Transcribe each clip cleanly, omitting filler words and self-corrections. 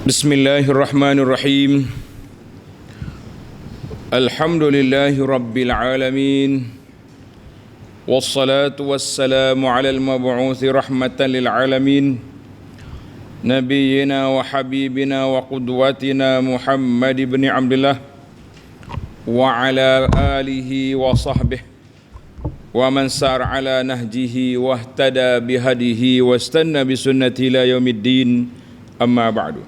Bismillahirrahmanirrahim. Alhamdulillahi rabbil alamin. Wassalatu wassalamu ala al-mab'uthi rahmatan lil alamin. Nabiyyina wa habibina wa qudwatina Muhammad ibn Abdullah wa ala alihi wa sahbihi wa man sar ala nahjihi wa ihtada bihadihi wa istanna bi sunnati ila yaumiddin. Amma ba'du.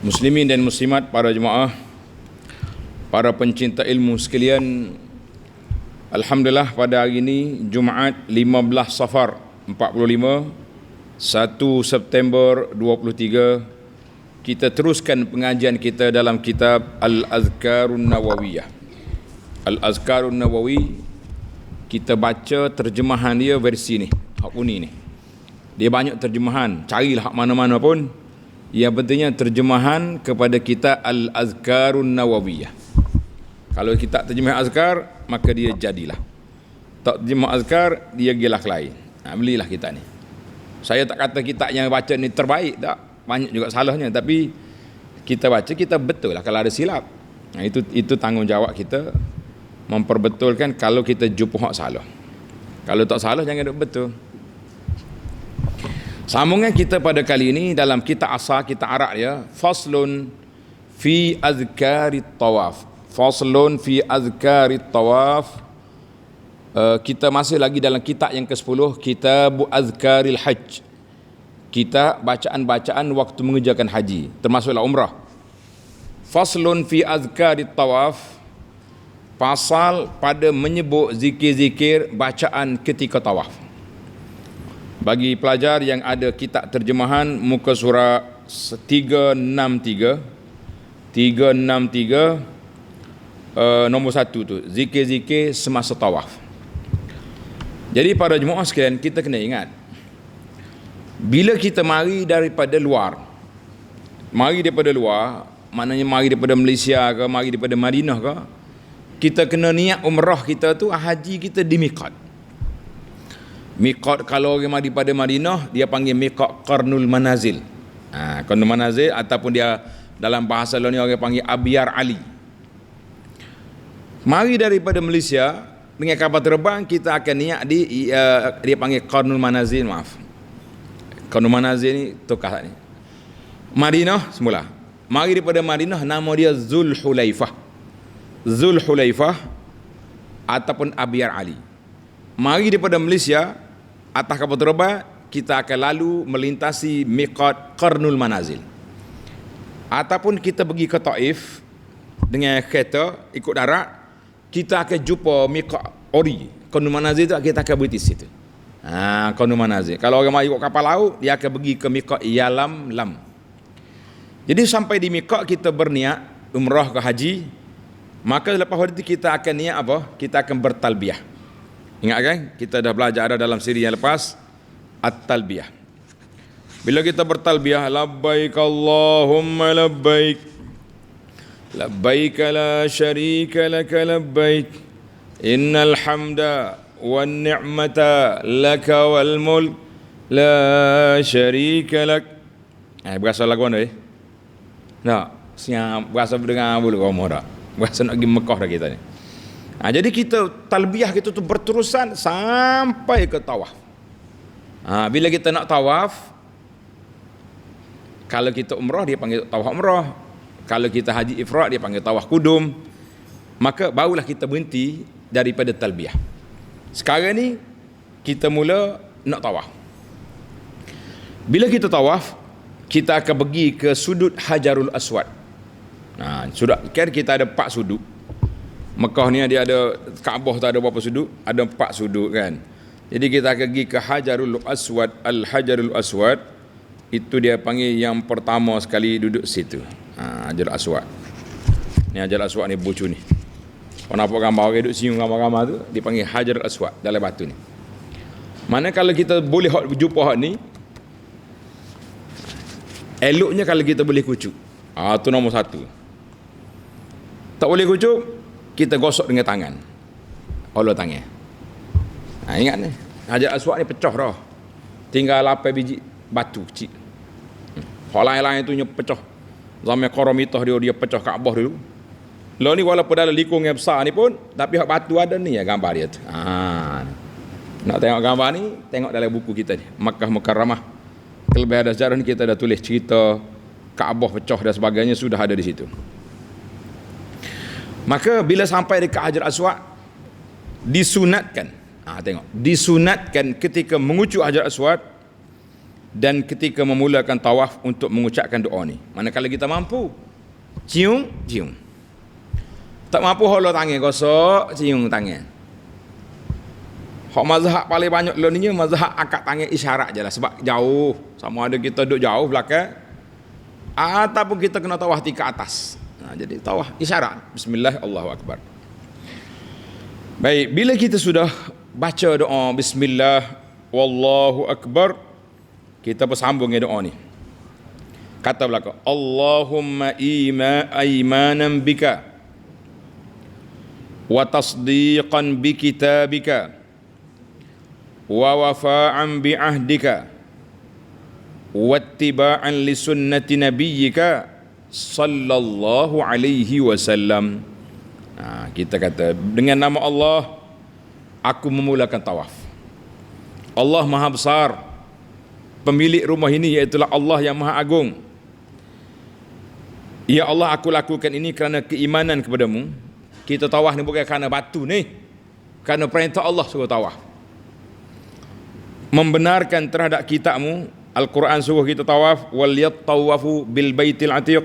Muslimin dan muslimat, para jemaah, para pencinta ilmu sekalian, alhamdulillah pada hari ini Jumaat 15 Safar 45 1 September 23 kita teruskan pengajian kita dalam kitab Al-Azkarun Nawawiyah. Al-Azkarun Nawawi, kita baca terjemahan dia versi ni, hak kuning ni. Dia banyak terjemahan, carilah hak mana-mana pun. Yang pentingnya terjemahan kepada kita Al-Azkarun Nawawiyah. Kalau kita terjemah azkar, maka dia jadilah. Tak terjemah azkar, dia gelak lain. Belilah kita ni. Saya tak kata kita yang baca ni terbaik, tak. Banyak juga salahnya. Tapi kita baca, kita betul lah kalau ada silap. Itu tanggungjawab kita memperbetulkan kalau kita jumpa hak salah. Kalau tak salah, jangan duk betul. Sambungan kita pada kali ini dalam kitab asal, kitab Arab ya, faslun fi azkarit tawaf. Faslun fi azkarit tawaf. Kita masih lagi dalam kitab yang ke-10, Kitab Azkaril Hajj. Kitab bacaan-bacaan waktu mengerjakan haji, termasuklah umrah. Faslun fi azkarit tawaf. Pasal pada menyebut zikir-zikir bacaan ketika tawaf. Bagi pelajar yang ada kitab terjemahan muka surat 363 nombor 1 tu, zikir-zikir semasa tawaf. Jadi para jemaah sekalian, kita kena ingat, bila kita mari daripada luar, maknanya mari daripada Malaysia ke, mari daripada Madinah ke, kita kena niat umrah kita tu, haji kita di miqat. Miqat kalau orang mari pada Madinah, dia panggil miqat Qarnul Manazil. Qarnul Manazil, ataupun dia dalam bahasa lain orang panggil Abyar Ali. Mari daripada Malaysia dengan kapal terbang, kita akan niat di dia panggil Qarnul Manazil, Qarnul Manazil ni tukar ni. Madinah semula. Mari daripada Madinah, nama dia Zulhulaifah ataupun Abyar Ali. Mari daripada Malaysia, atas kapal terbang, kita akan lalu melintasi miqat Qarnul Manazil. Ataupun kita pergi ke Taif dengan kereta, ikut darat, kita akan jumpa miqat ori. Qarnul Manazil tu kita akan berhenti situ. Qarnul Manazil. Kalau orang mari ikut kapal laut, dia akan pergi ke miqat Yalamlam. Jadi sampai di miqat, kita berniat umrah ke haji. Maka lepas itu kita akan niat apa? Kita akan bertalbiyah. Ingat kan? Kita dah belajar ada dalam siri yang lepas, at-talbiyah. Bila kita bertalbiyah, labbaik Allahumma labbaik, labbaik la syarika laka labbaik, innal hamda wan ni'mata laka wal mulk la syarika lak. Berasa lagu mana nak siap berasa dengar bulu kamu dah. Berasa nak pergi Mekah dah kita ni. Jadi kita talbiyah kita tu berterusan sampai ke tawaf. Bila kita nak tawaf, kalau kita umrah dia panggil tawaf umrah, kalau kita haji ifrad dia panggil tawaf kudum. Maka barulah kita berhenti daripada talbiyah. Sekarang ni kita mula nak tawaf. Bila kita tawaf, kita akan pergi ke sudut Hajarul Aswad. Sudut kan kita ada 4 sudut. Mekah ni dia ada, Kaabah tu ada berapa sudut? Ada 4 sudut kan. Jadi kita akan pergi ke Hajarul Aswad. Al-Hajarul Aswad itu dia panggil yang pertama sekali duduk situ. Hajarul Aswad. Ni Hajarul Aswad ni bucu ni. Kau nampak gambar orang duduk senyum gambar-gambar tu, dia panggil Hajarul Aswad dalam batu ni. Mana kalau kita boleh jumpa hak ni, eloknya kalau kita boleh kucuk. Tu nombor 1. Tak boleh kucuk, kita gosok dengan tangan. Oleh tangan. Ingat ni, Hajar Aswad ni pecah dah. Tinggal 8 biji batu kecil. Hak lain-lain tu pecah. Zaman Qaramitah dia pecah Kaabah dulu. Lalu ni walaupun dalam likung yang besar ni pun, tapi hak batu ada ni ya gambar dia tu. Nak tengok gambar ni, tengok dalam buku kita ni, Makkah Mukarramah. Kelebihan dan sejarah ni kita dah tulis cerita Kaabah pecah dan sebagainya, sudah ada di situ. Maka bila sampai dekat Hajar Aswad, disunatkan, tengok, disunatkan ketika mengucuk Hajar Aswad dan ketika memulakan tawaf untuk mengucapkan doa ni. Manakala kita mampu, cium. Tak mampu, holok tangan, gosok, cium tangan. Hak mazhab paling banyak lo ni mazhab angkat tangan isyarat je lah, sebab jauh. Sama ada kita duduk jauh belakang ataupun kita kena tawaf tingkat atas. Jadi tawaf isyarat. Bismillah, Allahu Akbar. Baik, bila kita sudah baca doa Bismillah, Wallahu Akbar, kita bersambung dengan doa ni. Kata belakang, Allahumma imanan bika wa tasdiqan bi kitabika wa wafa'an bi ahdika wa ittiba'an li sunnati nabiyyika sallallahu alaihi wasallam. Kita kata dengan nama Allah aku memulakan tawaf. Allah Maha Besar, pemilik rumah ini, iaitulah Allah yang Maha Agung. Ya Allah, aku lakukan ini kerana keimanan kepadamu. Kita tawaf ni bukan kerana batu ni, kerana perintah Allah suruh tawaf. Membenarkan terhadap kitabmu, Al-Quran suruh kita tawaf, wal yattawafu bil baitil atiq.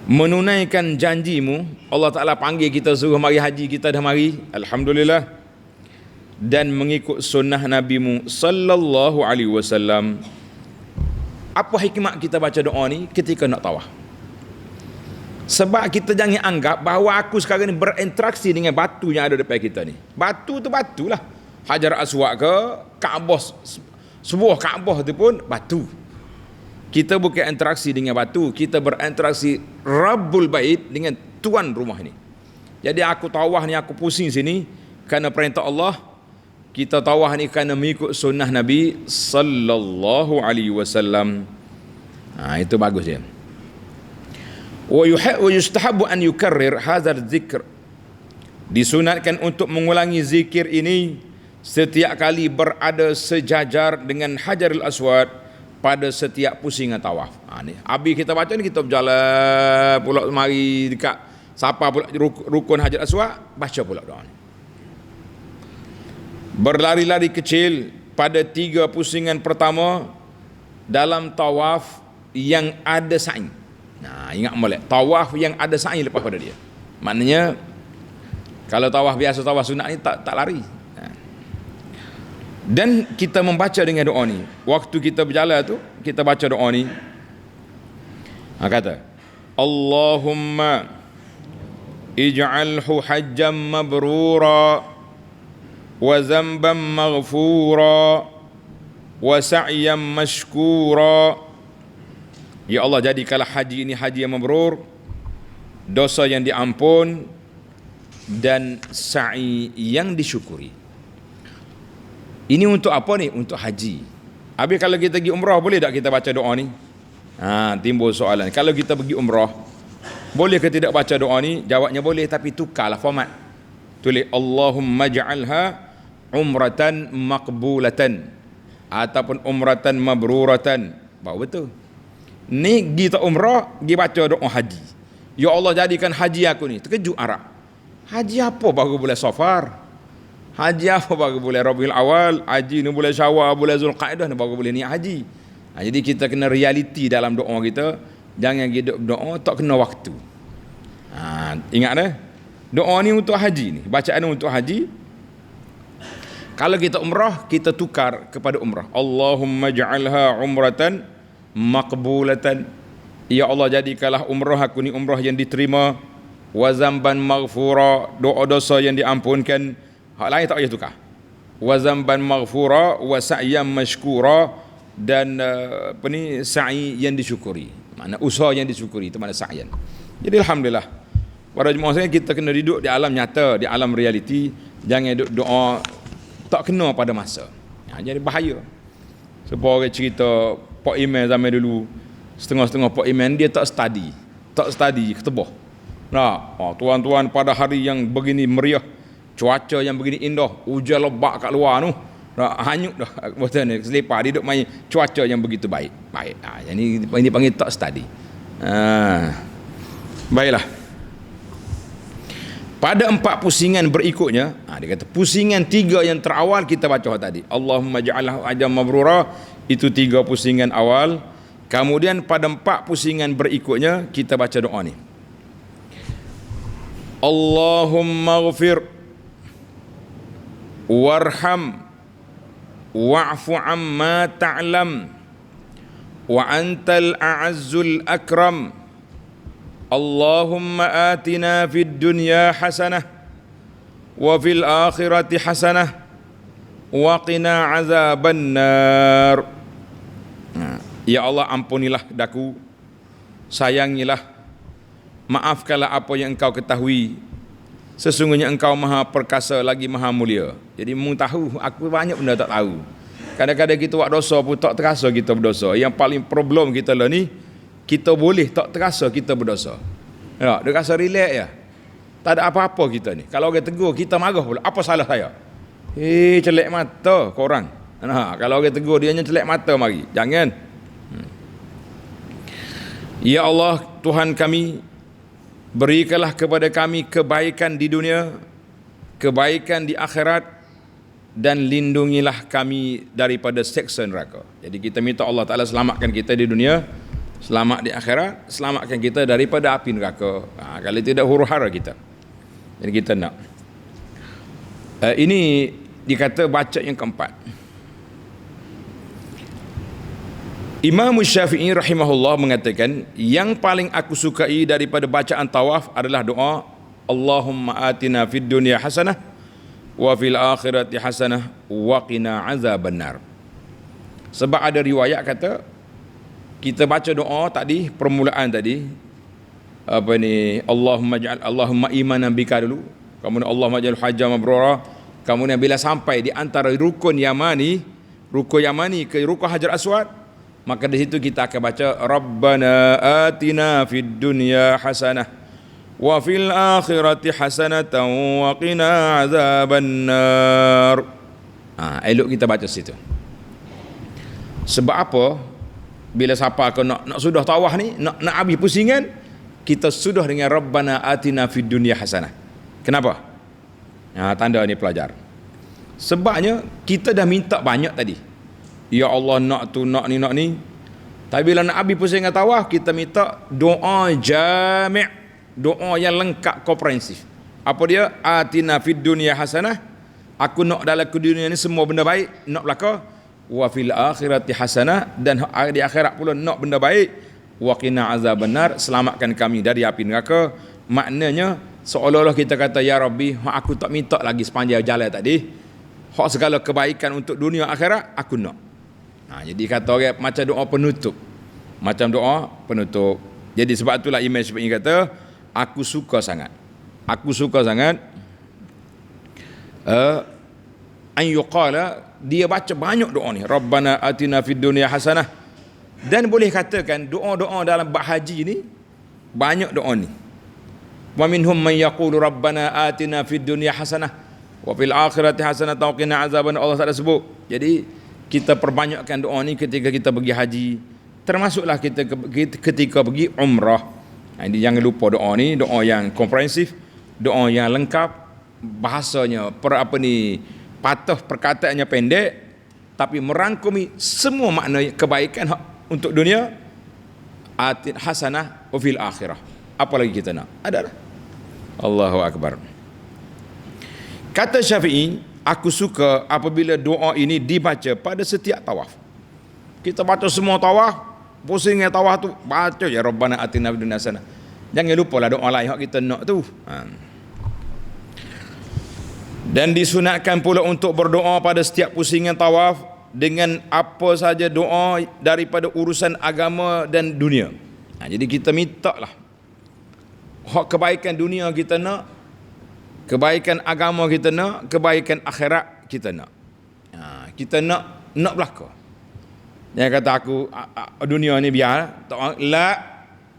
Menunaikan janjimu, Allah Ta'ala panggil kita suruh mari haji, kita dah mari, alhamdulillah. Dan mengikut sunnah Nabi-Mu sallallahu alaihi wasallam. Apa hikmat kita baca doa ni ketika nak tawaf? Sebab kita jangan anggap bahawa aku sekarang ni berinteraksi dengan batu yang ada depan kita ni. Batu tu batulah. Hajar Aswad ke, Kaabah, sebuah Kaabah tu pun batu. Kita bukan interaksi dengan batu, kita berinteraksi Rabbul Bait dengan tuan rumah ni. Jadi aku tawaf ni, aku pusing sini kerana perintah Allah. Kita tawaf ni kerana mengikut sunnah Nabi sallallahu alaihi wasallam. Itu bagus dia. Wa yustahabu an yukarrir hadzal dzikr. Disunatkan untuk mengulangi zikir ini setiap kali berada sejajar dengan Hajarul Aswad pada setiap pusingan tawaf. Ni habis kita baca ni, kita berjalan pula mari dekat siapa pula rukun Hajar Aswad, baca pula doa ni. Berlari-lari kecil pada 3 pusingan pertama dalam tawaf yang ada sa'i. Ingat molek, tawaf yang ada sa'i lepas pada dia. Maknanya kalau tawaf biasa, tawaf sunat ni tak lari. Dan kita membaca dengan doa ni. Waktu kita berjalan tu, kita baca doa ni. Kata, Allahumma ij'alhu hajjam mabrura wa zamban maghfura wa sa'yan mashkura. Ya Allah, jadikanlah haji ini haji yang mabrur, dosa yang diampun, dan sa'i yang disyukuri. Ini untuk apa ni? Untuk haji. Habis kalau kita pergi umrah, boleh tak kita baca doa ni? Timbul soalan. Kalau kita pergi umrah, boleh ke tidak baca doa ni? Jawabnya boleh, tapi tukarlah format. Tulis Allahumma ja'alha umratan maqbulatan ataupun umratan mabruratan. Baru betul. Ni kita umrah, pergi baca doa haji. Ya Allah, jadikan haji aku ni. Terkejut Arab. Haji apa baru boleh Safar? Haji apa baru boleh Rabiul Awal? Haji ni boleh Syawal, boleh Zulqa'dah ni baru boleh niat haji. Jadi kita kena realiti dalam doa kita. Jangan hidup doa tak kena waktu. Ingat dah. Doa ni untuk haji ni. Bacaan ni untuk haji. Kalau kita umrah, kita tukar kepada umrah. Allahumma ja'alha umratan maqbulatan. Ya Allah, jadikanlah umrah aku ni umrah yang diterima. Wa zamban maghfura, doa dosa yang diampunkan. Hak lain tak payah tukar. Wa zamban maghfura wa sa'yan mashkura, dan sa'i yang disyukuri. Makna usaha yang disyukuri, itu makna sa'yan. Jadi alhamdulillah, para jemaah sekalian, kita kena duduk di alam nyata, di alam realiti. Jangan duduk doa tak kena pada masa. Jadi bahaya. Sebab orang cerita Pak Imam zaman dulu, setengah-setengah Pak Imam dia tak study ketebah. Nah, tuan-tuan pada hari yang begini meriah, cuaca yang begini indah, hujan lebat kat luar tu, hanyut dah betul ni selipar dia duduk main cuaca yang begitu baik. Ini panggil tak study. Baiklah. Pada 4 pusingan berikutnya, dia kata pusingan 3 yang terawal kita baca tadi. Allahumma ja'alhu ajam mabrura, itu 3 pusingan awal. Kemudian pada 4 pusingan berikutnya kita baca doa ni. Allahumma ghfir warham wa'fu amma ta'lam wa antal a'azzul akram. Allahumma atina fid dunya hasanah wa fil akhirati hasanah wa qina azabannar. Ya Allah, ampunilah daku, sayangilah, maafkanlah apa yang engkau ketahui, sesungguhnya engkau maha perkasa lagi maha mulia. Jadi mu tahu, aku banyak benda tak tahu. Kadang-kadang kita buat dosa pun tak terasa kita berdosa. Yang paling problem kita lah ni, kita boleh tak terasa kita berdosa. Ya, dia rasa relax ya. Tak ada apa-apa kita ni. Kalau orang tegur, kita marah pula. Apa salah saya? Celek mata korang. Kalau orang tegur, dia hanya celek mata mari. Jangan. Ya Allah, Tuhan kami, berikanlah kepada kami kebaikan di dunia, kebaikan di akhirat, dan lindungilah kami daripada siksa neraka. Jadi kita minta Allah Ta'ala selamatkan kita di dunia, selamat di akhirat, selamatkan kita daripada api neraka. Kalau tidak huru-hara kita. Jadi kita nak. Ini dikata baca yang keempat. Imam Syafi'i rahimahullah mengatakan, yang paling aku sukai daripada bacaan tawaf adalah doa Allahumma atina fid dunya hasanah wa fil akhirati hasanah wa qina azabannar. Sebab ada riwayat kata, kita baca doa tadi, permulaan tadi, Allahumma imanan bika dulu, kemudian Allahumma ja'al hajjam mabrura, kemudian bila sampai di antara rukun Yamani ke rukun Hajar Aswad, maka di situ kita akan baca Rabbana atina fid dunya hasanah wa fil akhirati hasanatan wa qina azabannar. Elok kita baca situ. Sebab apa? Bila siapa kau nak sudah tawaf ni, nak habis pusingan, kita sudah dengan Rabbana atina fid dunya hasanah. Kenapa? Tanda ni pelajar. Sebabnya kita dah minta banyak tadi. Ya Allah, nak tu, nak ni. Tapi bila nak habis pusingan tawaf, kita minta doa jami', doa yang lengkap, komprehensif. Apa dia? Atina fid dunya hasanah. Aku nak dalam dunia ni semua benda baik nak belaka. Wa fil akhirati hasanah, dan di akhirat pula nak benda baik. Wa qina azabannar, selamatkan kami dari api neraka. Maknanya seolah-olah kita kata, ya Rabbi, aku tak minta lagi sepanjang jalan tadi, hak segala kebaikan untuk dunia akhirat aku nak. Jadi kata orang macam doa penutup. Jadi sebab itulah Imam Syafi'i kata, aku suka sangat an yuqala, dia baca banyak doa ni, Rabbana atina fid dunya hasanah. Dan boleh katakan doa-doa dalam bab haji ni banyak doa ni. Wa minhum man yaqulu Rabbana atina fid dunya hasanah wa fil akhirati hasanah wa qina azaban. Allah Taala sebut. Jadi kita perbanyakkan doa ni ketika kita pergi haji, termasuklah kita ketika pergi umrah. Ini jangan lupa doa ni, doa yang komprehensif, doa yang lengkap, bahasanya patah perkataannya pendek, tapi merangkumi semua makna kebaikan untuk dunia, atin hasanah wa fil akhirah. Apa lagi kita nak? Adalah Allahu Akbar. Kata Syafi'i, aku suka apabila doa ini dibaca pada setiap tawaf. Kita baca semua tawaf, pusingnya tawaf tu, baca ya Rabbana atina fid dunya hasanah. Jangan lupa lah doa lain yang kita nak tu. Dan disunatkan pula untuk berdoa pada setiap pusingan tawaf dengan apa saja doa daripada urusan agama dan dunia. Jadi kita minta lah hak kebaikan dunia kita nak, kebaikan agama kita nak, kebaikan akhirat kita nak. Kita nak belaka. Yang kata aku dunia ni biar tak la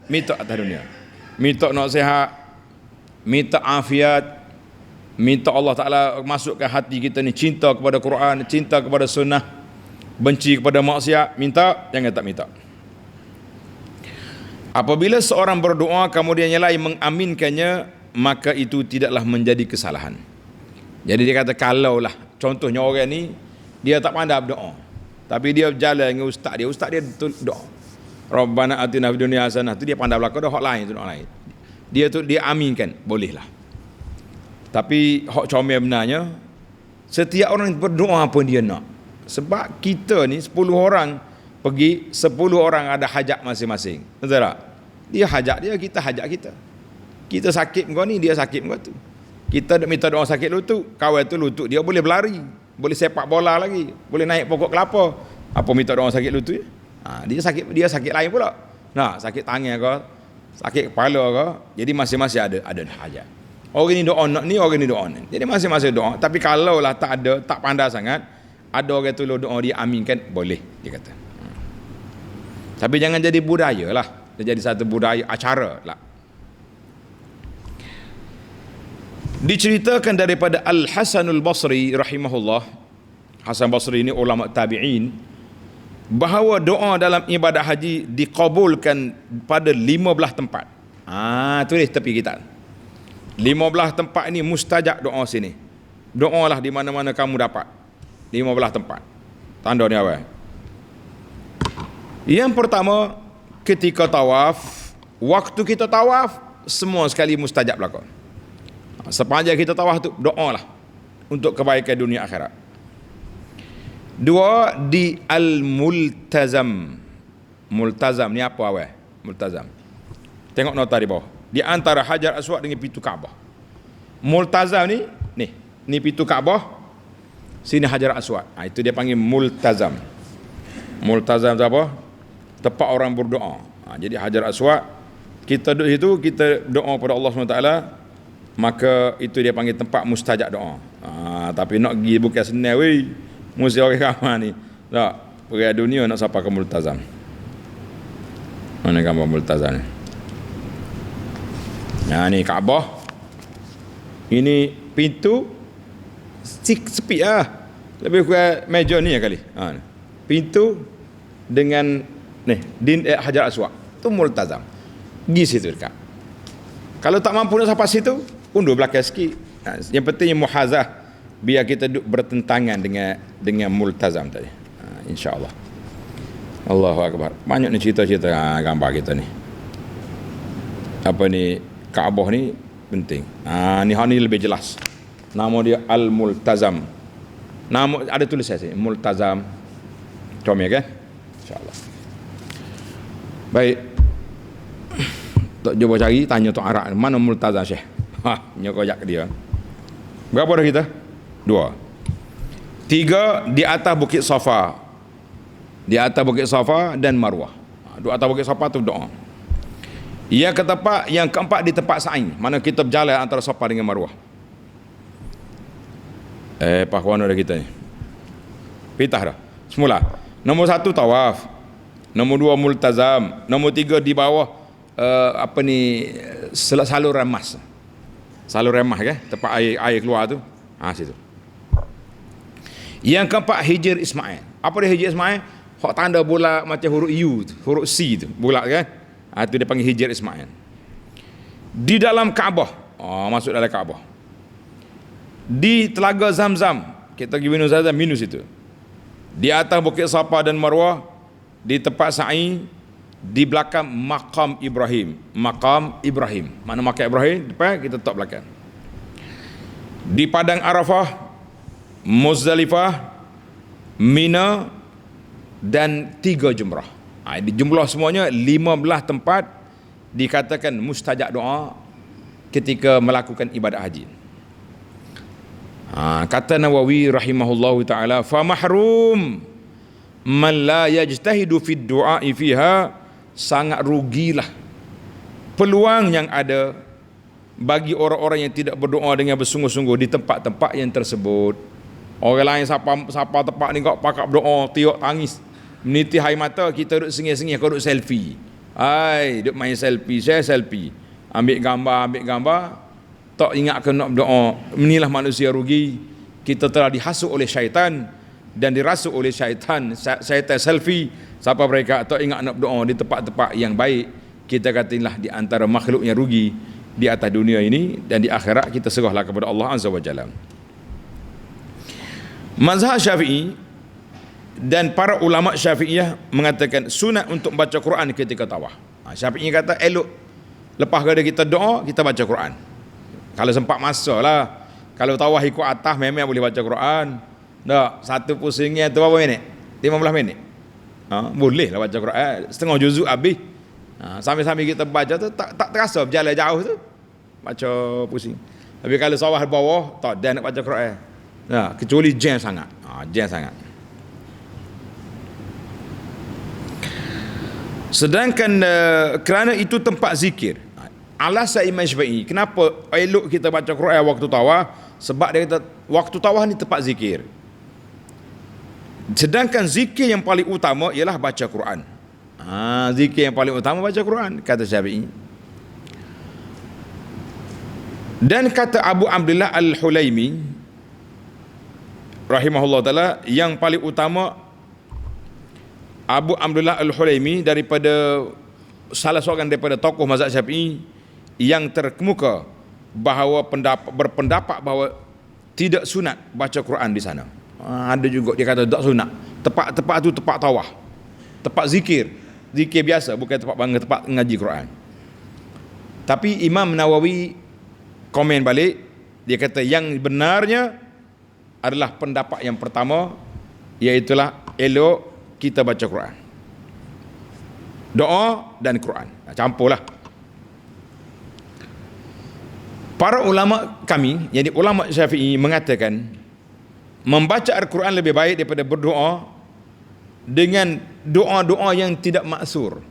minta atas dunia. Minta nak sihat, minta afiat, minta Allah Taala masukkan hati kita ni cinta kepada Quran, cinta kepada sunnah, benci kepada maksiat, minta, jangan tak minta. Apabila seorang berdoa kemudian yang lain mengaminkannya, maka itu tidaklah menjadi kesalahan. Jadi dia kata kalaulah contohnya orang ni dia tak pandai berdoa, tapi dia berjalan dengan ustaz dia doa. Rabbana atina fid dunya hasanah, tu dia pandai belaka dah, hak lain tu doa lain. Dia tu dia aminkan, bolehlah. Tapi hak comel benarnya, setiap orang berdoa pun dia nak. Sebab kita ni 10 orang pergi, 10 orang ada hajat masing-masing. Betul tak? Dia hajat dia, kita hajat kita. Kita sakit kau ni, dia sakit kau tu. Kita minta doa sakit lutut, kawan tu lutut dia boleh berlari, boleh sepak bola lagi, boleh naik pokok kelapa. Apa minta doa sakit lutut? Dia sakit lain pula. Nah, sakit tangan kau, sakit kepala kau. Jadi masing-masing ada hajat. Orang ni doa nak ni, orang ni doa ni. Jadi masing-masing doa. Tapi kalau lah tak ada, tak pandai sangat, ada orang tu doa dia aminkan, boleh dia kata. Tapi jangan jadi budaya lah. Dia jadi satu budaya acara lah. Diceritakan daripada Al-Hasanul Basri rahimahullah. Hasan Basri ini ulama tabi'in, bahawa doa dalam ibadah haji dikabulkan pada 15 tempat. Tulis tepi kita. 15 tempat ini mustajab doa sini. Doalah di mana-mana kamu dapat. 15 tempat. Tanda ni apa? Yang pertama, ketika tawaf, waktu kita tawaf, semua sekali mustajab belaka. Sepanjang kita tawaf tu doalah untuk kebaikan dunia akhirat. 2, di al-multazam. Multazam ni apa awal? Multazam. Tengok nota di bawah. Di antara Hajar Aswad dengan pintu Kaabah. Multazam ni pintu Kaabah. Sini Hajar Aswad. Itu dia panggil multazam. Multazam tu apa? Tempat orang berdoa. Jadi Hajar Aswad, kita duduk situ, kita doa pada Allah SWT, maka itu dia panggil tempat mustajab doa. Tapi nak pergi bukan senang weh. Mesti orang ramai ni. Tak, pergi dunia nak sampai ke multazam. Mana gambar multazam ni? Ni Kaabah. Ini pintu sepi lah. Lebih kurang meja ni kali. Pintu dengan Hajar Aswad. Tu multazam. Pergi situ dekat. Kalau tak mampu nak sampai situ, undur belakang sikit. Yang penting muhazah, biar kita duduk bertentangan dengan multazam tadi. InsyaAllah. Allahu Akbar. Banyak ni cerita-cerita gambar kita ni. Apa ni, Kaabah ni penting. Ni lebih jelas. Nama dia Al-Multazam. Nama ada tulisan sini, Multazam. Comel kan? InsyaAllah. Baik. Tok cuba cari, tanya Tok Arak, mana Multazam Syekh? Nyokojak dia. Berapa dah kita? 2. 3, di atas Bukit Safa. Di atas Bukit Safa dan Marwah. Di atas Bukit Safa tu doa. Yang keempat di tempat sa'i, mana kita berjalan antara Safa dengan Marwah. Pakuan dah kita ni. Pitah dah. Semula. Nombor 1 tawaf. Nombor 2 multazam. Nombor 3 di bawah saluran emas. Saluran emas kan? Tempat air keluar tu. Situ. Yang keempat Hijr Ismail. Apa dia Hijr Ismail? Hak tanda bulat macam huruf U tu, huruf C tu, bulat kan? Itu dia panggil Hijr Ismail. Di dalam Kaabah. Masuk dalam Kaabah. Di Telaga Zamzam. Kita pergi minum Zamzam, minum situ. Di atas Bukit Safa dan Marwah, di tempat sa'i, di belakang Maqam Ibrahim. Maqam Ibrahim. Mana Maqam Ibrahim? Depan kita letak belakang. Di Padang Arafah, Muzdalifah, Mina dan 3 jumrah. Di jumlah semuanya 15 tempat dikatakan mustajab doa ketika melakukan ibadat haji. Kata Nawawi rahimahullahu taala, fa mahrum man la yajtahidu fid du'a fiha, sangat rugilah peluang yang ada bagi orang-orang yang tidak berdoa dengan bersungguh-sungguh di tempat-tempat yang tersebut. Orang lain siapa tempat ni kau pakak berdoa, tiok tangis. meniti hai mata, kita duduk sengih-sengih, kau duduk selfie. Hai, duduk main selfie, share selfie. Ambil gambar, tak ingatkan nak berdoa. Inilah manusia rugi. Kita telah dihasut oleh syaitan dan dirasuk oleh syaitan. Syaitan selfie, siapa mereka tak ingat nak berdoa di tempat-tempat yang baik. Kita katalah di antara makhluk yang rugi di atas dunia ini, dan di akhirat kita serahlah kepada Allah Azza wa Jalla. Mazhab Syafi'i dan para ulama Syafi'iyah mengatakan sunat untuk baca Quran ketika tawaf. Syafi'i kata elok lepas pada kita doa, kita baca Quran. Kalau sempat masa lah. Kalau tawaf ikut atas memang boleh baca Quran. Tak, satu pusingnya tu berapa minit? 15 minit. Boleh lah baca Quran. Setengah juzuk habis. Sambil-sambil kita baca tu tak terasa berjalan jauh tu. Baca pusing. Tapi kalau sawah bawah, tak ada nak baca Quran. Kecuali jam sangat. Jam sangat. Sedangkan kerana itu tempat zikir. Alasan Imam Syafi'i, kenapa elok kita baca Quran waktu tawaf? Sebab dia kata waktu tawaf ni tempat zikir. Sedangkan zikir yang paling utama ialah baca Quran. Zikir yang paling utama baca Quran, kata Syafi'i. Dan kata Abu Abdullah Al-Hulaimi rahimahullah taala, yang paling utama Abu Abdullah Al-Hulaimi daripada salah seorang daripada tokoh mazhab Syafi'i yang terkemuka bahawa berpendapat bahawa tidak sunat baca Quran di sana. Ada juga dia kata tak sunat. Tempat tu tempat tawaf, tempat zikir biasa, bukan tempat ngaji Quran. Tapi Imam Nawawi komen balik, dia kata yang benarnya adalah pendapat yang pertama, iaitulah elok kita baca Quran, doa dan Quran, campurlah. Para ulama kami, jadi ulama Syafi'i, mengatakan membaca Al-Quran lebih baik daripada berdoa dengan doa-doa yang tidak maksur.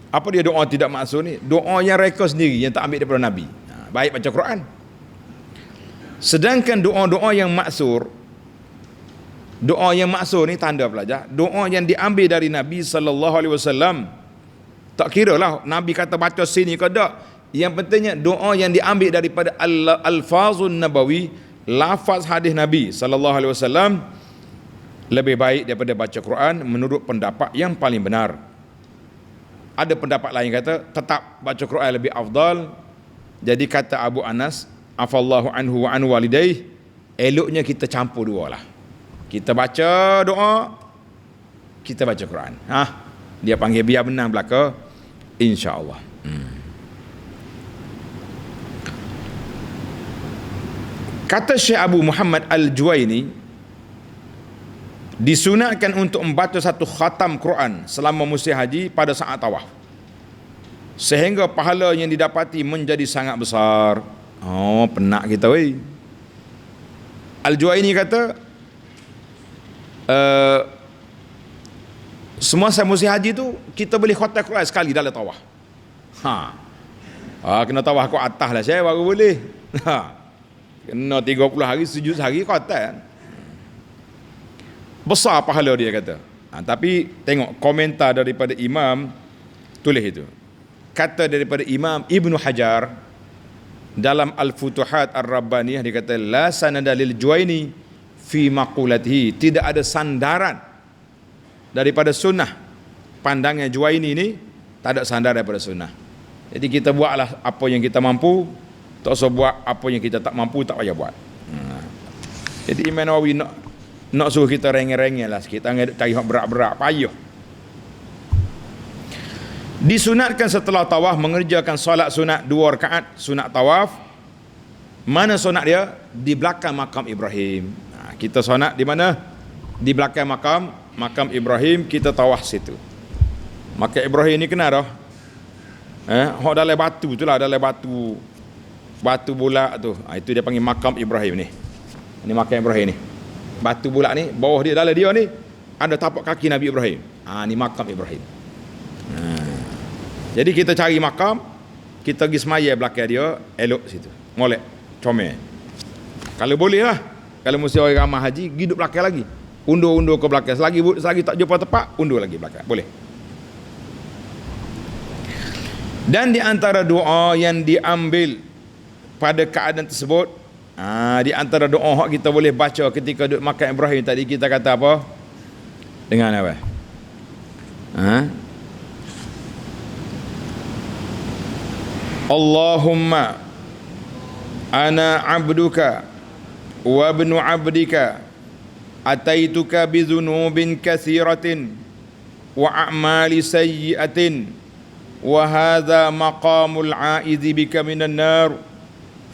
Apa dia doa tidak maksur ni? Doa yang reka sendiri, yang tak ambil daripada Nabi. Baik baca Quran. Sedangkan doa-doa yang maksur, doa yang maksur ni tanda pelajar, doa yang diambil dari Nabi SAW. Tak kira lah Nabi kata baca sini ke tak. Yang pentingnya doa yang diambil daripada al-alfazun nabawi, lafaz hadis Nabi SAW, lebih baik daripada baca Quran menurut pendapat yang paling benar. Ada pendapat lain kata tetap baca Quran lebih afdal. Jadi kata Abu Anas, afallahu anhu wa an walidaih, eloknya kita campur dua lah. Kita baca doa, kita baca Quran. Dia panggil biar benar belaka, insya-Allah. Kata Syekh Abu Muhammad Al-Juwaini, disunatkan untuk membaca satu khatam Quran selama musim haji pada saat tawaf, sehingga pahala yang didapati menjadi sangat besar. Penak kita weh. Al-Juwaini kata semua musim haji tu kita boleh khatam Quran sekali dalam tawaf. Kena tawaf kat atas lah saya baru boleh. Kena 30 hari sujud sehari khatam. Besar pahala dia kata. Tapi tengok komentar daripada Imam tulis itu. Kata daripada Imam Ibnu Hajar dalam Al-Futuhat Ar-Rabbaniyah, dia kata la sanada lil Juwaini fi maqulatihi, tidak ada sandaran daripada sunnah. Pandangnya Juwaini ni tak ada sandaran daripada sunnah. Jadi kita buatlah apa yang kita mampu, tak usah buat apa yang kita tak mampu, tak payah buat. Jadi Imam Nawawi nak suruh kita rengeng-rengeng lah sikit, jangan cari hak berat-berat, payah. Disunatkan setelah tawaf mengerjakan solat sunat 2 rakaat sunat tawaf. Mana sunat dia? Di belakang makam Ibrahim. Kita sunat di mana? Di belakang makam Ibrahim, kita tawaf situ. Makam Ibrahim ni kenal dah? Hak dalam batu tu lah, dalam batu bulat tu. Itu dia panggil makam Ibrahim ni. Ini makam Ibrahim ni. Batu bulat ni, bawah dia, dalam dia ni ada tapak kaki Nabi Ibrahim. Ni makam Ibrahim. Jadi kita cari makam, kita pergi semaya belakang dia, elok situ. Molek, comel. Kalau boleh lah. Kalau mesti orang ramah haji, pergi duduk belakang lagi. Undur ke belakang. Selagi tak jumpa tepat, undur lagi belakang. Boleh. Dan di antara doa yang diambil pada keadaan tersebut, di antara doa yang kita boleh baca ketika duduk makan Ibrahim tadi, kita kata apa? Dengan apa? Allahumma ana abduka wa ibnu abdika ataituka bi dhunubin katsiratin wa a'mali sayyi'atin wa hadha maqamul 'aidzi bika minan nar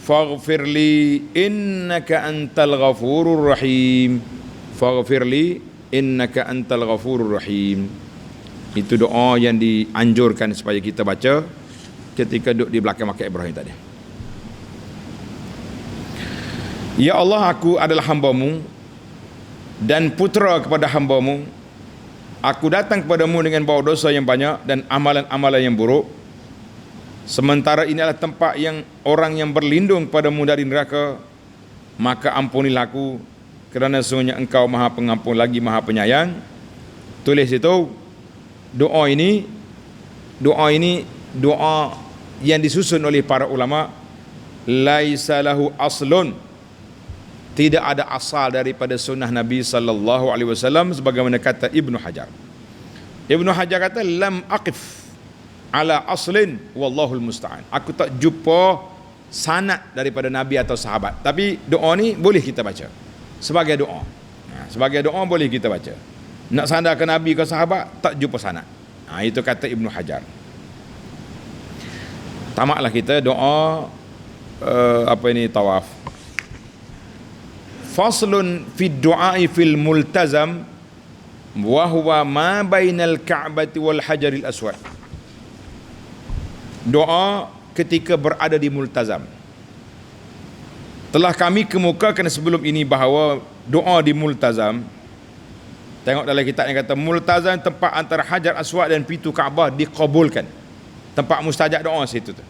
faghfir li innaka antal ghafurur rahim. Faghfir li innaka antal ghafurur rahim. Itu doa yang dianjurkan supaya kita baca ketika duduk di belakang makam Ibrahim tadi. Ya Allah, aku adalah hamba-Mu dan putera kepada hamba-Mu. Aku datang kepadamu dengan bawa dosa yang banyak dan amalan-amalan yang buruk. Sementara ini adalah tempat yang orang yang berlindung padamu dari neraka. Maka ampunilah aku, kerana sesungguhnya Engkau Maha Pengampun lagi Maha Penyayang. Tulis itu doa ini doa yang disusun oleh para ulama. Laisa lahu aslun, tidak ada asal daripada sunnah Nabi sallallahu alaihi wasallam, sebagaimana kata Ibnu Hajar. Ibnu Hajar kata lam aqif ala aslin wallahul musta'an. Aku tak jumpa sanad daripada Nabi atau sahabat. Tapi doa ni boleh kita baca sebagai doa. Sebagai doa boleh kita baca. Nak sandarkan Nabi ke sahabat tak jumpa sanad. Itu kata Ibnu Hajar. Tamatlah kita doa tawaf. Faslun fi du'ai fil multazam wa huwa ma bainal ka'bati wal hajaril aswad. Doa ketika berada di multazam. Telah kami kemukakan sebelum ini bahawa doa di multazam, tengok dalam kitab yang kata multazam tempat antara hajar aswad dan pintu Kaabah dikabulkan. Tempat mustajab doa situ tu.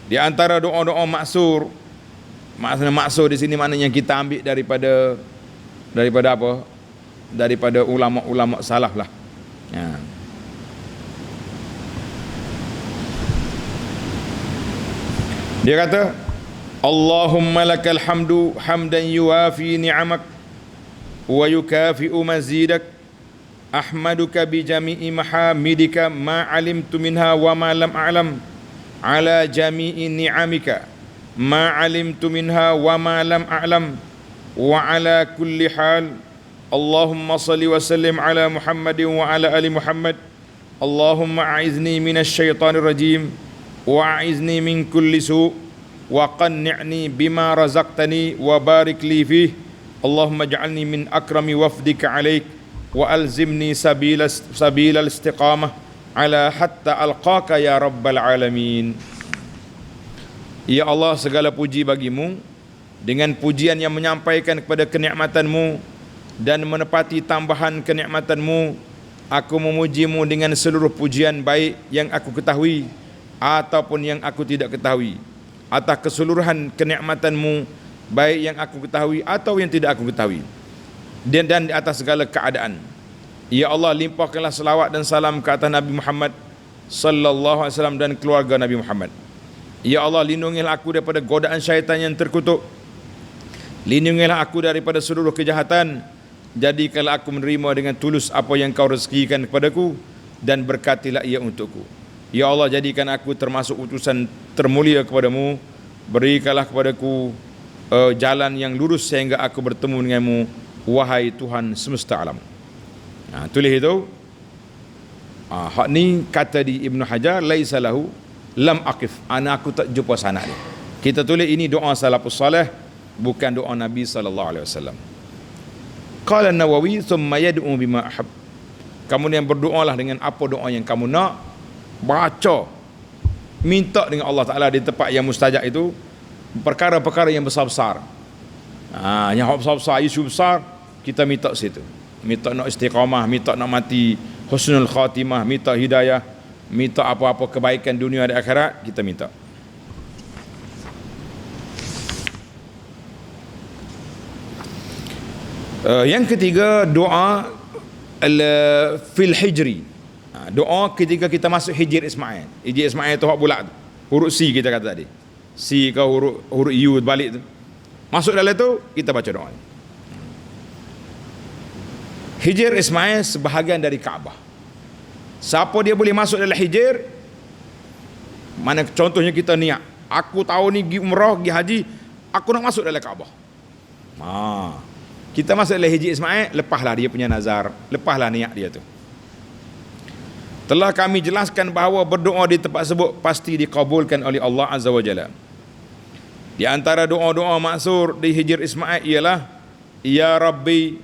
Di antara doa-doa maksur, maksudnya maksur di sini maknanya kita ambil daripada apa? Daripada ulama-ulama salaf lah. Dia kata, Allahumma lakal hamdu hamdan yuwafi ni'amak wa yukafi'u mazidak, ahmaduka bi jami'i mahamidika ma alimtu minha wa ma lam a'lam, ala jami'i ni'amika ma alimtu minha wa ma lam a'lam, wa ala kulli hal. Allahumma salli wa sallim ala Muhammadin wa ala ali Muhammad. Allahumma a'izni minasy syaithanir rajim wa a'izni min kulli su' wa qanni'ni bima razaqtani wa barik li fih. Allahumma ja'alni min akrami wafdika alaik wa alzimni sabila istiqamah ala hatta alqaka ya rabbal alamin. Ya Allah, segala puji bagimu, dengan pujian yang menyampaikan kepada kenikmatanmu dan menepati tambahan kenikmatanmu. Aku memujimu dengan seluruh pujian baik yang aku ketahui ataupun yang aku tidak ketahui, atas keseluruhan kenikmatanmu baik yang aku ketahui atau yang tidak aku ketahui, dan di atas segala keadaan. Ya Allah, limpahkanlah selawat dan salam ke atas Nabi Muhammad sallallahu alaihi wasallam dan keluarga Nabi Muhammad. Ya Allah, lindungilah aku daripada godaan syaitan yang terkutuk. Lindungilah aku daripada seluruh kejahatan. Jadikanlah aku menerima dengan tulus apa yang kau rezekikan kepadaku, dan berkatilah ia untukku. Ya Allah, jadikan aku termasuk utusan termulia kepadamu. Berikanlah kepadaku jalan yang lurus sehingga aku bertemu denganmu, wahai Tuhan semesta alam. Tulis itu. Hak ni kata di Ibnu Hajar, laisa lahu lam aqif, aku tak jumpa sanad dia. Kita tulis ini doa salafus salih, bukan doa Nabi sallallahu alaihi wasallam. Qala An-Nawawi thumma yad'u bima ahab. Kemudian berdoalah dengan apa doa yang kamu nak. Baca, minta dengan Allah Ta'ala di tempat yang mustajab itu perkara-perkara yang besar-besar. Yang besar-besar, isu besar, kita minta situ. Minta nak istiqamah, minta nak mati husnul khatimah, minta hidayah, minta apa-apa kebaikan dunia dan akhirat, kita minta. Yang ketiga, doa fil hijri. Doa ketika kita masuk hijir Ismail. Hijir Ismail tu hak bulat tu. Huruf C kita kata tadi. C ke huruf U balik tu. Masuk dalam tu kita baca doa. Hijir Ismail sebahagian dari Kaabah. Siapa dia boleh masuk dalam hijir? Mana contohnya kita niat, aku tahu ni pergi umrah, pergi haji, aku nak masuk dalam Kaabah. Kita masuk dalam hijir Ismail, lepaslah dia punya nazar, lepaslah niat dia tu. Telah kami jelaskan bahawa berdoa di tempat tersebut pasti dikabulkan oleh Allah Azza wa Jalla. Di antara doa-doa maksur di hijir Ismail ialah, Ya Rabbi,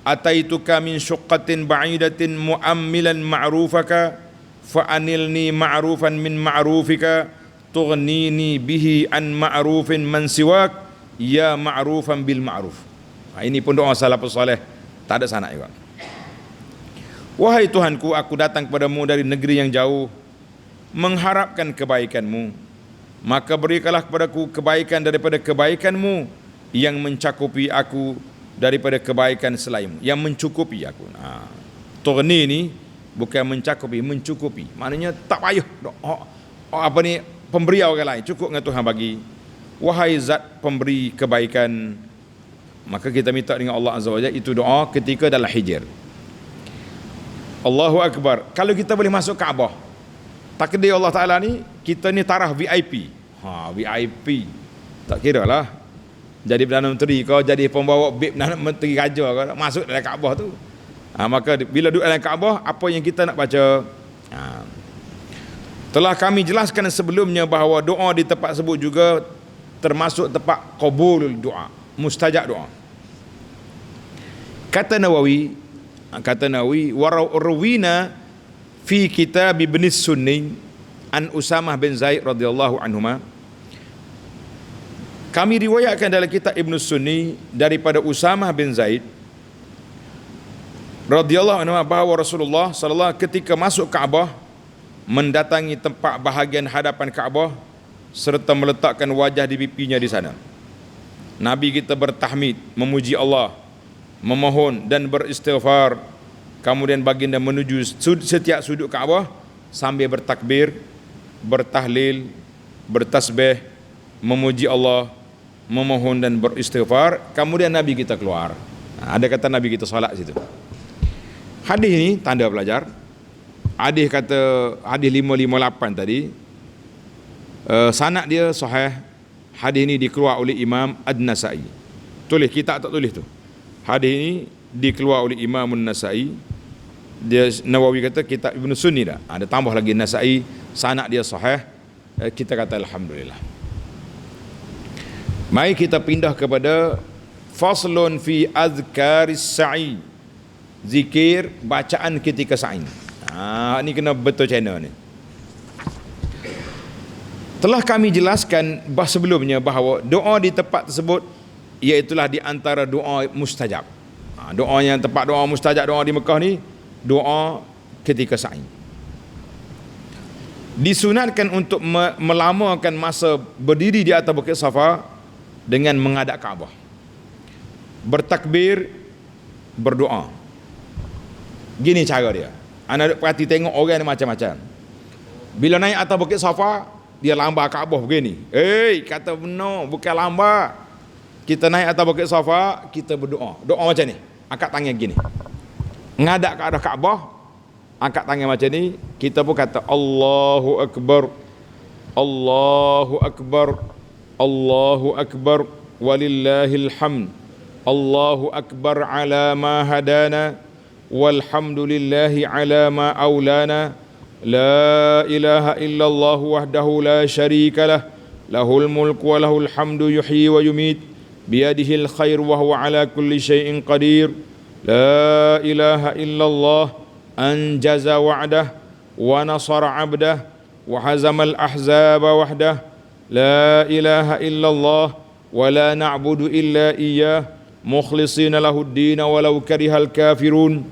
ataituka min syuqqatin ba'idatin mu'ammilan ma'rufaka fa'anilni ma'rufan min ma'rufika tughnini bihi an ma'rufin man siwak ya ma'rufan bil ma'ruf. Ini pun doa salafus saleh, tak ada sanak juga. Wahai Tuhanku, aku datang kepadamu dari negeri yang jauh mengharapkan kebaikanmu, maka berikanlah kepadaku kebaikan daripada kebaikanmu yang mencakupi aku daripada kebaikan selainmu, yang mencukupi aku. Tughni ni bukan mencakupi, mencukupi. Maknanya tak payah apa ni pemberi orang lain, cukup dengan Tuhan bagi. Wahai zat pemberi kebaikan, maka kita minta dengan Allah Azza wa Jalla. Itu doa ketika dalam hijir. Allahu Akbar. Kalau kita boleh masuk Kaabah, takdir Allah Ta'ala ni, kita ni taraf VIP. VIP. Tak kira lah jadi Perdana Menteri kau, jadi pembawa bib Perdana Menteri Raja kau, masuk dalam Kaabah tu. Maka bila duduk dalam Kaabah, apa yang kita nak baca? Telah kami jelaskan sebelumnya bahawa doa di tempat tersebut juga termasuk tempat qabulul doa, mustajab doa. Kata Nawawi, warawina fi kitab Ibn Sunni an Usamah bin Zaid radhiyallahu anhuma. Kami riwayatkan dalam kitab Ibn Sunni daripada Usamah bin Zaid radhiyallahu anhu bahawa Rasulullah sallallahu alaihi wasallam ketika masuk Kaabah, mendatangi tempat bahagian hadapan Kaabah serta meletakkan wajah di pipinya di sana. Nabi kita bertahmid, memuji Allah, memohon dan beristighfar. Kemudian baginda menuju setiap sudut Kaabah sambil bertakbir, bertahlil, bertasbih, memuji Allah, memohon dan beristighfar. Kemudian Nabi kita keluar. Ada kata Nabi kita solat situ. Hadis ni tanda pelajar. Hadis kata hadis 558 tadi, sanad dia sahih. Hadis ni dikeluar oleh Imam An-Nasa'i. Tulis, kita tak tulis tu. Hadis ni dikeluar oleh Imam An-Nasa'i. Dia Nawawi kata kitab Ibn Sunni dah. Ada tambah lagi Nasa'i, sanad dia sahih. Kita kata alhamdulillah. Mari kita pindah kepada faslun fi azkaris sa'i. Zikir bacaan ketika sa'i. Ni kena betul channel ni. Telah kami jelaskan sebelumnya bahawa doa di tempat tersebut iaitulah di antara doa mustajab. Doa yang tempat doa mustajab, doa di Mekah ni, doa ketika sa'i. Disunatkan untuk melamakan masa berdiri di atas Bukit Safa dengan menghadap Kaabah, bertakbir, berdoa. Gini cara dia. Anda perhati tengok orang ni macam-macam. Bila naik atas Bukit Safa, dia lambar Kaabah begini. Kata benar, bukan lambar. Kita naik atas Bukit Safa, kita berdoa. Doa macam ni, angkat tangan gini, ngadap ke arah Kaabah, angkat tangan macam ni. Kita pun kata Allahu Akbar, Allahu Akbar, Allahu Akbar, walillahil hamd, Allahu Akbar ala ma hadana, walhamdulillahi ala ma aulana, la ilaha illallah wahdahu la syarika lah, lahul mulku wa lahul hamdu yuhyi wa yumit, biyadihil khair wa huwa ala kulli syai'in qadir, la ilaha illallah anjaza wa'dah wa nasara 'abdah wa hazamal ahzaba wahdah, la ilaha illallah wa la na'budu illa iyyah mukhlishina lahud-din walau karihal kafirun.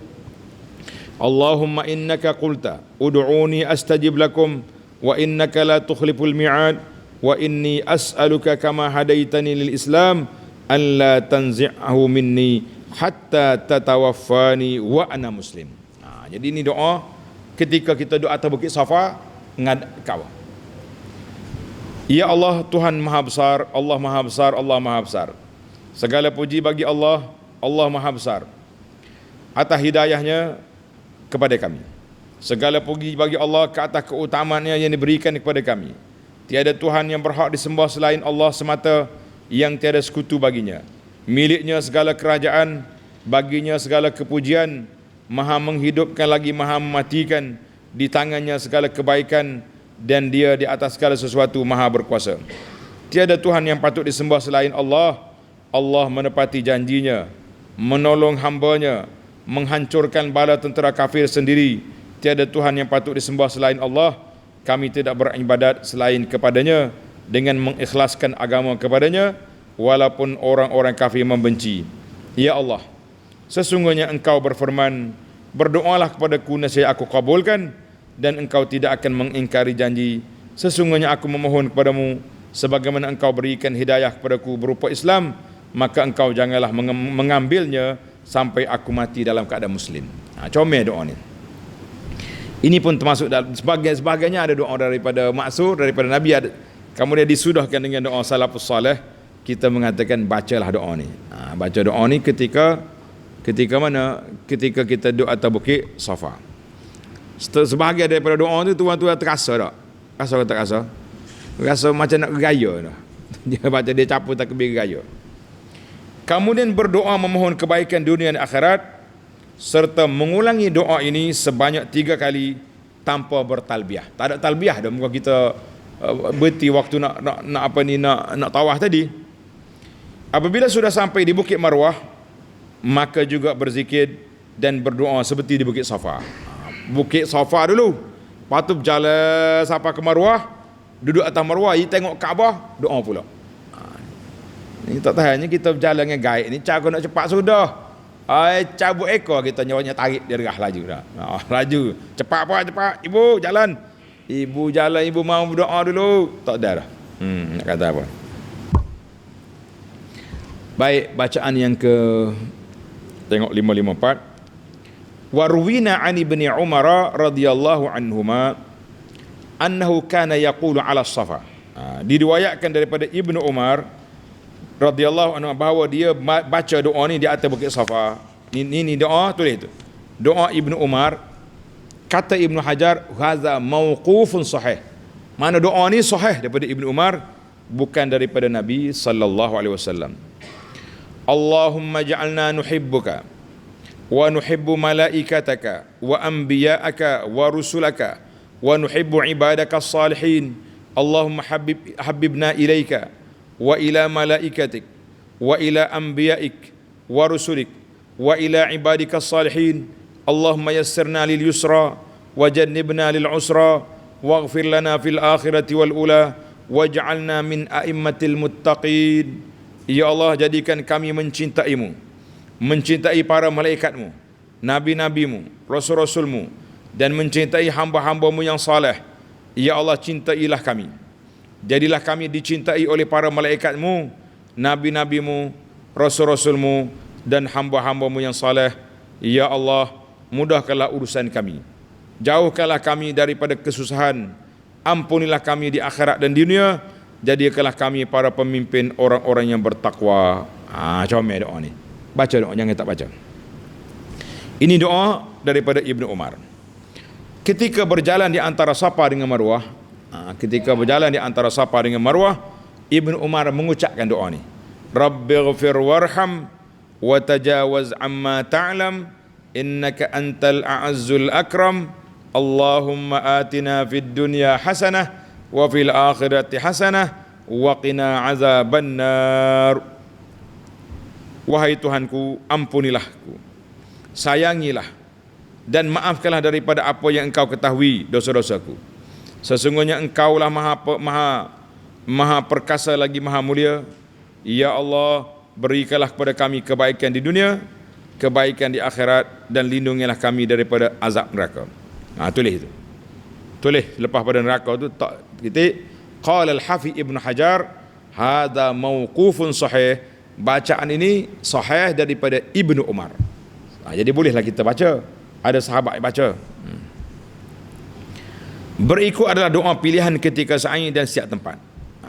Allahumma innaka qulta ud'uni astajib lakum wa innaka la tukhliful mi'ad wa inni as'aluka kama hadaitani lil Islam an la tanzi'ahu minni hatta tatawaffani wa ana muslim. Jadi ini doa ketika kita doa atas bukit Safa ngad Kaabah. Ya Allah, Tuhan Maha Besar, Allah Maha Besar, Allah Maha Besar. Segala puji bagi Allah, Allah Maha Besar, atas hidayahnya kepada kami. Segala puji bagi Allah ke atas keutamaannya yang diberikan kepada kami. Tiada Tuhan yang berhak disembah selain Allah semata, yang tiada sekutu baginya. Miliknya segala kerajaan, baginya segala kepujian. Maha menghidupkan lagi maha mematikan, di tangannya segala kebaikan, dan dia di atas segala sesuatu maha berkuasa. Tiada Tuhan yang patut disembah selain Allah. Allah menepati janjinya, menolong hambanya, menghancurkan bala tentera kafir sendiri. Tiada Tuhan yang patut disembah selain Allah. Kami tidak beribadat selain kepadanya, dengan mengikhlaskan agama kepadanya, walaupun orang-orang kafir membenci. Ya Allah, sesungguhnya Engkau berfirman, berdoalah kepadaku nescaya aku kabulkan, dan Engkau tidak akan mengingkari janji. Sesungguhnya aku memohon kepadamu, sebagaimana Engkau berikan hidayah kepadaku berupa Islam, maka Engkau janganlah mengambilnya sampai aku mati dalam keadaan Muslim. Comel doa ni. Ini pun termasuk dalam sebagainya ada doa daripada maksur, daripada Nabi ada. Kemudian disudahkan dengan doa salafus salih. Kita mengatakan bacalah doa ni. Baca doa ni ketika mana? Ketika kita doa atas bukit Safa. Sebahagian daripada doa tu tuan-tuan terasa tak? Rasa atau tak rasa? Rasa macam nak gaya dah. Dia baca, dia capur takbir gaya. Kemudian berdoa memohon kebaikan dunia dan akhirat, serta mengulangi doa ini sebanyak 3 kali tanpa bertalbiah. Tak ada talbiah dah, muka kita berhenti waktu nak tawaf tadi. Apabila sudah sampai di Bukit Marwah, maka juga berzikir dan berdoa seperti di Bukit Safa. Bukit Safa dulu, lepas tu berjalan sampai ke Marwah, duduk atas Marwah, tengok Kaabah, doa pula. Ini tak tahannya kita berjalan dengan gaib ni, cara nak cepat sudah. Cabut ekor kita nyawanya tarik dia derah laju dah. Laju, cepat apa cepat, ibu jalan. Ibu jalan, ibu mau berdoa dulu. Tak ada dah. Nak kata apa? Baik, bacaan yang ke tengok 554. Warwina an ibni Umar radhiyallahu anhuma annahu kana yaqulu ala Safa. Diriwayatkan daripada Ibnu Umar radhiyallahu anhu bahawa dia baca doa ni di atas bukit Safa. Ini doa, tulis tu. Doa Ibnu Umar. Kata Ibnu Hajar, hadza mauqufun sahih. Mana doa ni sahih daripada Ibnu Umar, bukan daripada Nabi sallallahu alaihi wasallam. Allahumma ja'alna nuhibbuka wa nuhibbu malaikataka wa anbiya'aka wa rusulaka wa nuhibbu ibadaka as-salihin. Allahumma habibna ilaika wa ila malaikatik wa ila anbiya'ik wa rusulik wa ila ibadika as-salihin. Allahumma yassirna lil yusra wa jannibna lil usra waghfir lana fil akhirati wal ula waj'alna min a'immatil muttaqin. Ya Allah, jadikan kami mencintaimu, mencintai para malaikatmu, nabi-nabimu, rasul-rasulmu, dan mencintai hamba-hambamu yang saleh. Ya Allah, cintailah kami. Jadilah kami dicintai oleh para malaikatmu, nabi-nabimu, rasul-rasulmu, dan hamba-hambamu yang saleh. Ya Allah, mudahkanlah urusan kami. Jauhkanlah kami daripada kesusahan. Ampunilah kami di akhirat dan dunia. Jadikanlah kami para pemimpin orang-orang yang bertakwa. Comel doa ni. Baca doa, jangan tak baca. Ini doa daripada Ibnu Umar. Ketika berjalan di antara Safa dengan Marwah, ketika berjalan di antara Safa dengan Marwah, Ibnu Umar mengucapkan doa ni. Rabbighfir warham wa tajawaz amma ta'lam innaka antal a'azzul akram. Allahumma atina fid dunya hasanah wa fil akhirati hasanah wa qina azabannar. Wahai Tuhanku, ampunilah-ku, sayangilah dan maafkanlah daripada apa yang Engkau ketahui dosa-dosaku. Sesungguhnya Engkaulah maha perkasa lagi maha mulia. Ya Allah, berikanlah kepada kami kebaikan di dunia, kebaikan di akhirat, dan lindungilah kami daripada azab neraka. Tulis itu. Tulis lepas pada neraka tu tak titik. Qala al-Hafiz Ibnu Hajar, hadza mauqufun sahih bacaan ini sahih daripada Ibnu Umar. Jadi bolehlah kita baca. Ada sahabat yang baca. Berikut adalah doa pilihan ketika sa'i dan setiap tempat.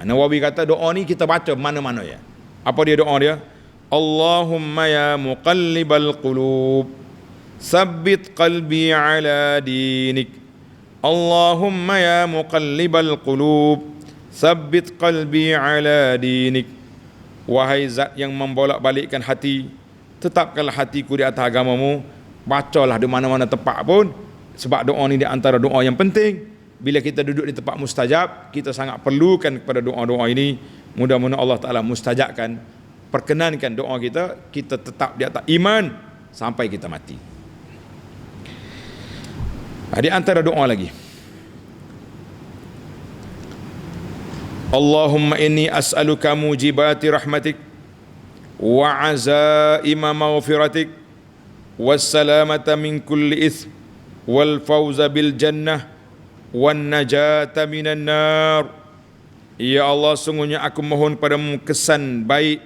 Nawawi kata doa ni kita baca mana-mana ya. Apa dia doa dia? Allahumma ya muqallibal qulub, sabbit qalbi ala dinik. Allahumma ya muqallibal qulub, sabbit qalbi ala dinik. Wahai zat yang membolak-balikkan hati, tetapkanlah hatiku di atas agamamu. Bacalah di mana-mana tempat pun, sebab doa ni di antara doa yang penting. Bila kita duduk di tempat mustajab, kita sangat perlukan kepada doa-doa ini. Mudah-mudahan Allah Ta'ala mustajabkan, perkenankan doa kita, kita tetap di atas iman sampai kita mati. Di antara doa lagi, Allahumma inni as'aluka mujibati rahmatik wa azaima maghfiratik wassalamata min kulli itsm wal fawza bil jannah wan najata minan nar. Ya Allah, sungguhnya aku mohon padamu kesan baik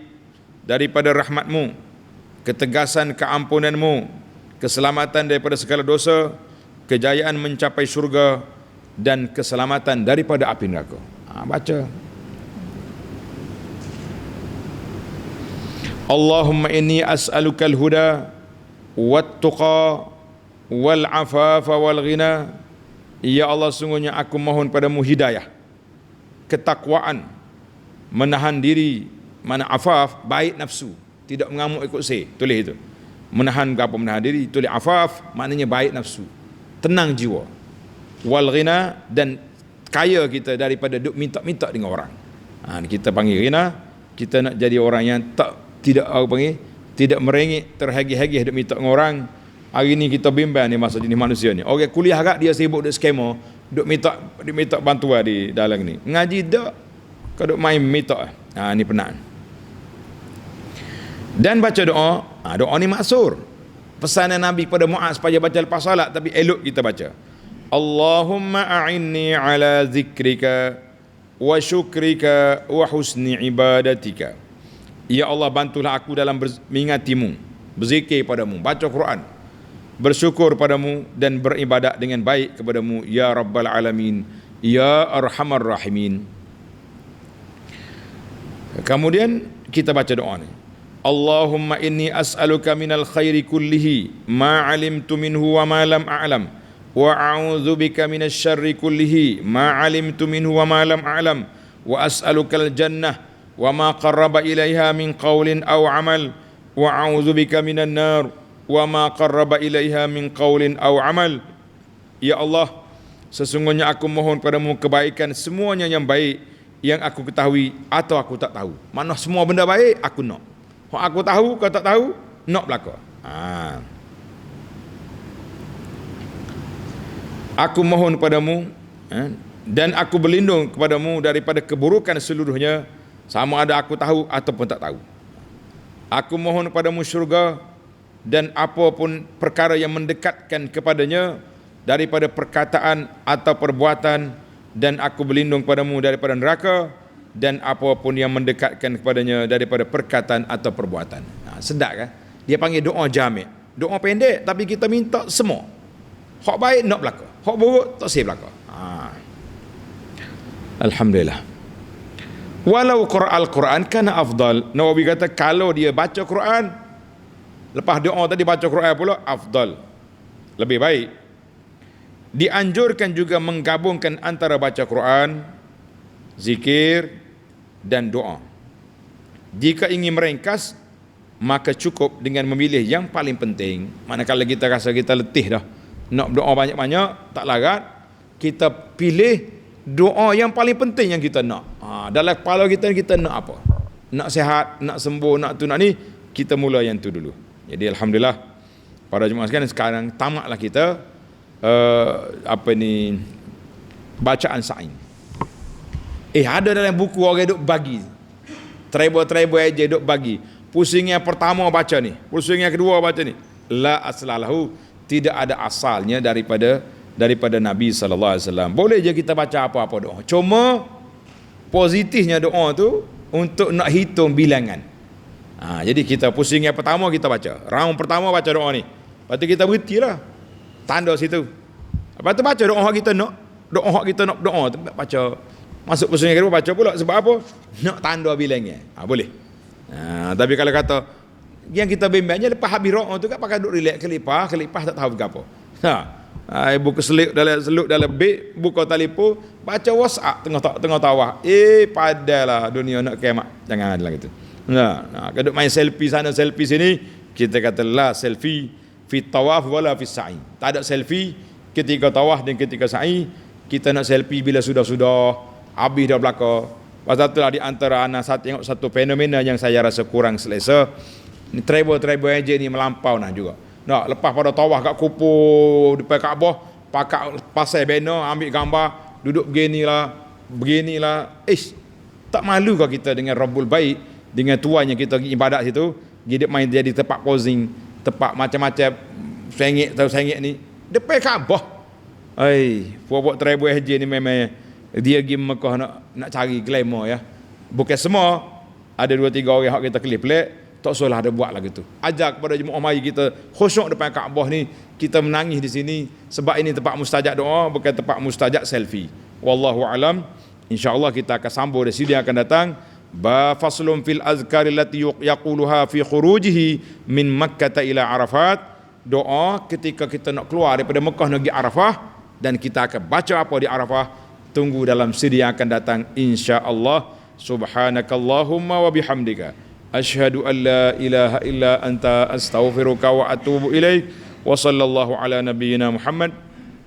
daripada rahmatmu, ketegasan keampunanmu, keselamatan daripada segala dosa, kejayaan mencapai syurga, dan keselamatan daripada api neraka. Baca. Allahumma inni as'alukal huda wat tuqa wal afafa wal ghina. Ya Allah, sungguhnya aku mohon padamu hidayah, ketakwaan, menahan diri, mana afaf, baik nafsu, tidak mengamuk ikut tulis itu. Menahan apa? Menahan diri, tulis afaf, maknanya baik nafsu, tenang jiwa. Wal ghina, dan kaya kita daripada duk minta-minta dengan orang. Kita panggil ghina, kita nak jadi orang yang tidak merengek, terhagih-hagih duk minta dengan orang. Hari ni kita bimbang ni masa jenis manusia ni. Orang kuliah agak dia sibuk duk skema, duk minta bantuan di dalam ni. Ngaji dak, kau duk main minta. Ni penat. Dan baca doa, doa ni maksur. Pesanan Nabi kepada Muaz supaya baca lepas salat, tapi elok kita baca. Allahumma a'inni ala zikrika wa syukrika wa husni ibadatika. Ya Allah, bantulah aku dalam mengingatimu, berzikir padamu, baca Quran, bersyukur padamu dan beribadat dengan baik kepadamu, ya Rabbal Alamin, ya Arhamar Rahimin. Kemudian kita baca doa ni. Allahumma inni as'aluka minal khairi kullihi ma alimtu minhu wa ma lam a'lam, wa a'udzu bika minasy syarri kullihi ma 'alimtu minhu wa ma lam a'lam, wa as'alukal jannah wa ma qarraba ilaiha min qaulin aw 'amal, wa a'udzu bika minan nar wa ma qarraba ilaiha min qaulin aw 'amal. Ya Allah, sesungguhnya aku mohon padamu kebaikan semuanya yang baik yang aku ketahui atau aku tak tahu. Mana semua benda baik aku nak. Hak aku tahu, kau tak tahu, nak belaka. Aku mohon padamu dan aku berlindung kepadamu daripada keburukan seluruhnya, sama ada aku tahu ataupun tak tahu. Aku mohon padamu syurga dan apapun perkara yang mendekatkan kepadanya daripada perkataan atau perbuatan, dan aku berlindung padamu daripada neraka dan apapun yang mendekatkan kepadanya daripada perkataan atau perbuatan. Sedap kan? Dia panggil doa jami'. Doa pendek tapi kita minta semua. Hak baik nak belaka, hak buruk tak sih belaka. Alhamdulillah. Walau qara'al Quran kana afdal. Nawawi kata kalau dia baca Quran, lepas doa tadi baca Quran pula, afdal, lebih baik. Dianjurkan juga menggabungkan antara baca Quran, zikir dan doa. Jika ingin meringkas, maka cukup dengan memilih yang paling penting. Manakala kita rasa kita letih dah, nak doa banyak-banyak, tak larat, kita pilih doa yang paling penting yang kita nak. Dalam kepala kita nak apa? Nak sihat, nak sembuh, nak tu, nak ni, kita mula yang tu dulu. Jadi alhamdulillah, para jemaah sekalian, sekarang tamatlah kita bacaan sa'i. Ada dalam buku orang duk bagi treble aja duk bagi. Pusing yang pertama baca ni, pusing yang kedua baca ni. La aslalahu, tidak ada asalnya daripada Nabi sallallahu alaihi wasallam. Boleh je kita baca apa-apa doa. Cuma positifnya doa tu untuk nak hitung bilangan. Jadi kita pusing yang pertama kita baca. Round pertama baca doa ni. Lepas tu kita berhentilah. Tanda situ. Lepas tu baca doa kita nak. Doa kita nak doa tu baca. Masuk pusing yang kedua baca pula. Sebab apa? Nak tanda bilangnya. Boleh. Tapi kalau kata yang kita bimbangnya lepas habis doa tu kan pakai duk relax kelipah tak tahu apa. Buka seluk dalam beg, buka telefon, baca WhatsApp tengah tawah. Padalah dunia nak kiamat. Janganlah gitu. Kaduk main selfie sana selfie sini, kita kata la selfie fi tawaf wala fi sa'i. Tak ada selfie ketika tawaf dan ketika sa'i. Kita nak selfie bila sudah habis dah belaka. Pasal itulah di antara anak tengok satu fenomena yang saya rasa kurang selesa. Ni travel agent ni melampau juga. Lepas pada tawaf kat kupu depan Kaabah, pakai pasal banner, ambil gambar, duduk beginilah. Tak malu kah kita dengan Rabbul Bait, dengan tuan yang kita ibadat situ, dia main jadi tempat posing, tempat macam-macam sengit ni depan Kaabah. Buat travel agent ni memang dia pergi Mekah nak cari glamour ya. Bukan semua, ada 2-3 orang hak kita kelip-kelip. Tak salah ada buat lah gitu. Ajar kepada jemaah mari kita khusyuk depan Kaabah ni, kita menangis di sini sebab ini tempat mustajab doa, bukan tempat mustajab selfie. Wallahu alam. Insya-Allah kita akan sambung di sini akan datang faslun fil azkar allati yaquluha fi khurujihi min Makkah ila Arafat. Doa ketika kita nak keluar daripada Mekah pergi Arafah, dan kita akan baca apa di Arafah. Tunggu dalam sidi yang akan datang insya-Allah. Subhanakallahumma wa bihamdika asyhadu an la ilaha illa anta astaghfiruka wa atubu ilaik wa sallallahu ala nabiyyina Muhammad